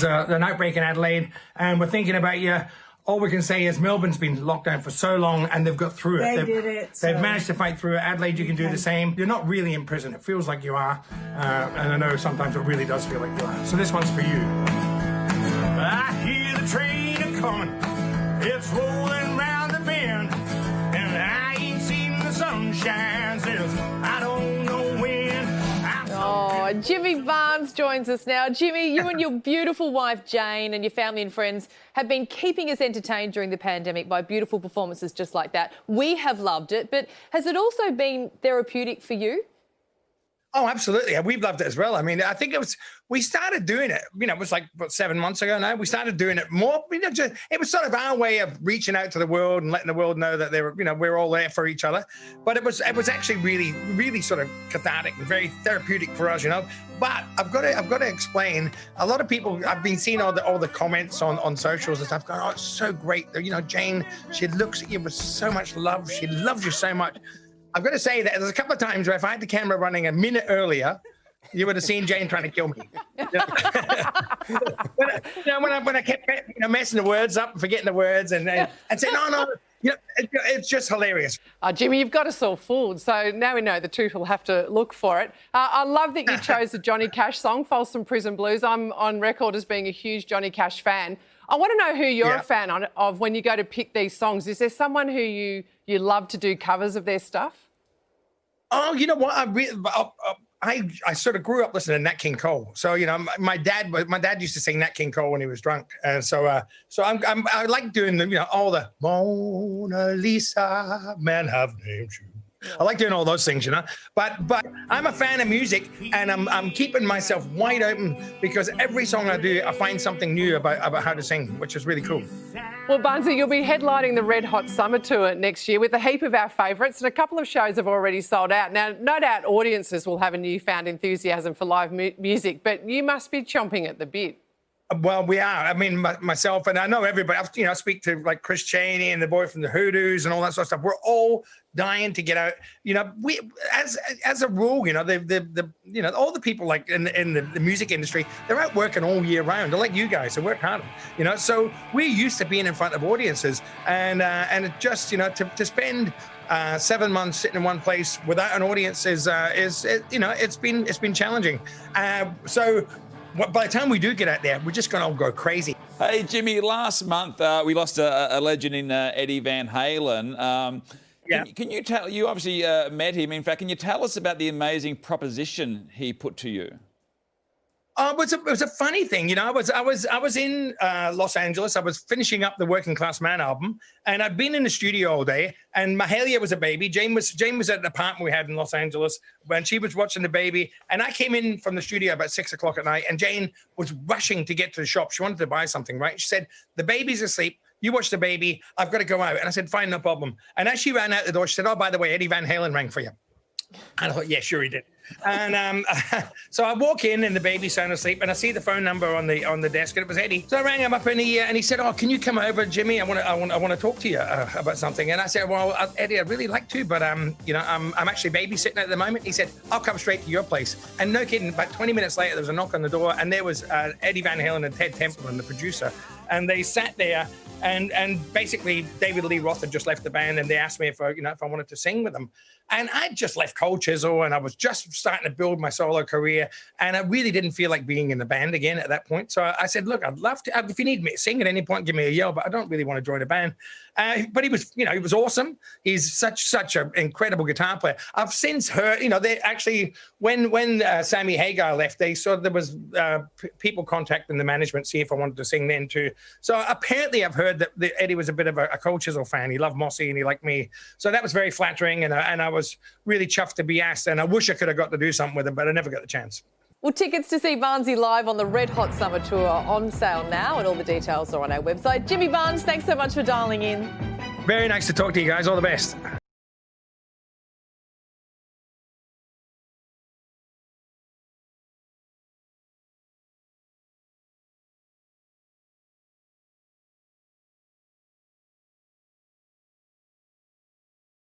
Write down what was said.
An outbreak in Adelaide, and we're thinking about you. All we can say is Melbourne's been locked down for so long, and they've got through it. They've managed to fight through it. Adelaide, you can do the same. You're not really in prison. It feels like you are, and I know sometimes it really does feel like you are. So this one's for you. I hear the train a-coming. It's rolling round the bend, and I ain't seen the sunshine since I don't know when. Oh, Jimmy Barnes joins us now. Jimmy, you and your beautiful wife Jane and your family and friends have been keeping us entertained during the pandemic by beautiful performances just like that. We have loved it, but has it also been therapeutic for you? Oh, absolutely. We've loved it as well. I mean, I think we started doing it, it was like, 7 months ago now. We started doing it more, it was sort of our way of reaching out to the world and letting the world know that we're all there for each other. But it was actually really, really sort of cathartic and very therapeutic for us, But I've got to explain, a lot of people, I've been seeing all the comments on socials and stuff going, oh, it's so great. Jane, she looks at you with so much love. She loves you so much. I've got to say that there's a couple of times where if I had the camera running a minute earlier, you would have seen Jane trying to kill me. When I kept messing the words up and forgetting the words and saying, no, it's just hilarious. Jimmy, you've got us all fooled. So now we know the truth. We'll have to look for it. I love that you chose the Johnny Cash song, Folsom Prison Blues. I'm on record as being a huge Johnny Cash fan. I want to know who you're a fan of when you go to pick these songs. Is there someone who you love to do covers of their stuff? Oh, you know what? I sort of grew up listening to Nat King Cole. So, my dad used to sing Nat King Cole when he was drunk. And so I like doing all the Mona Lisa, men have named you. I like doing all those things, But I'm a fan of music, and I'm keeping myself wide open because every song I do, I find something new about how to sing, which is really cool. Well, Barnesy, you'll be headlining the Red Hot Summer Tour next year with a heap of our favourites, and a couple of shows have already sold out. Now, no doubt audiences will have a newfound enthusiasm for live music, but you must be chomping at the bit. Well, we are. I mean, myself, and I know everybody, I speak to like Chris Chaney and the boy from the Hoodoos and all that sort of stuff. We're all dying to get out. We, as a rule, all the people like in the music industry, they're out working all year round. They're like you guys, they work hard, So we're used to being in front of audiences, and it just, to spend 7 months sitting in one place without an audience it's been challenging. So by the time we do get out there, we're just going to all go crazy. Hey, Jimmy, last month we lost a legend in Eddie Van Halen. Can you tell, you obviously met him, in fact, can you tell us about the amazing proposition he put to you? It was a funny thing, I was in Los Angeles. I was finishing up the Working Class Man album, and I'd been in the studio all day. And Mahalia was a baby. Jane was at an apartment we had in Los Angeles when she was watching the baby. And I came in from the studio about 6 o'clock at night, and Jane was rushing to get to the shop. She wanted to buy something, right? She said, "The baby's asleep. You watch the baby. I've got to go out." And I said, "Fine, no problem." And as she ran out the door, she said, "Oh, by the way, Eddie Van Halen rang for you." And I thought, yeah, sure he did. And so I walk in and the baby's sound asleep, and I see the phone number on the desk, and it was Eddie. So I rang him up, and he said, "Oh, can you come over, Jimmy? I want to talk to you about something." And I said, "Well, Eddie, I'd really like to, but I'm actually babysitting at the moment." He said, "I'll come straight to your place." And no kidding, about 20 minutes later, there was a knock on the door, and there was Eddie Van Halen and Ted Templeman, the producer, and they sat there. And basically, David Lee Roth had just left the band, and they asked me if I wanted to sing with them. And I just left Cold Chisel, and I was just starting to build my solo career, and I really didn't feel like being in the band again at that point. So I said, "Look, I'd love to. If you need me to sing at any point, give me a yell, but I don't really want to join a band." But he was, he was awesome. He's such an incredible guitar player. I've since heard, they actually, when Sammy Hagar left, there was people contacting the management, see if I wanted to sing then too. So apparently I've heard that Eddie was a bit of a Cold Chisel fan. He loved Mossy and he liked me. So that was very flattering, and I was really chuffed to be asked, and I wish I could have got to do something with him, but I never got the chance. Well, tickets to see Barnesy live on the Red Hot Summer Tour are on sale now, and all the details are on our website. Jimmy Barnes, thanks so much for dialing in. Very nice to talk to you guys. All the best.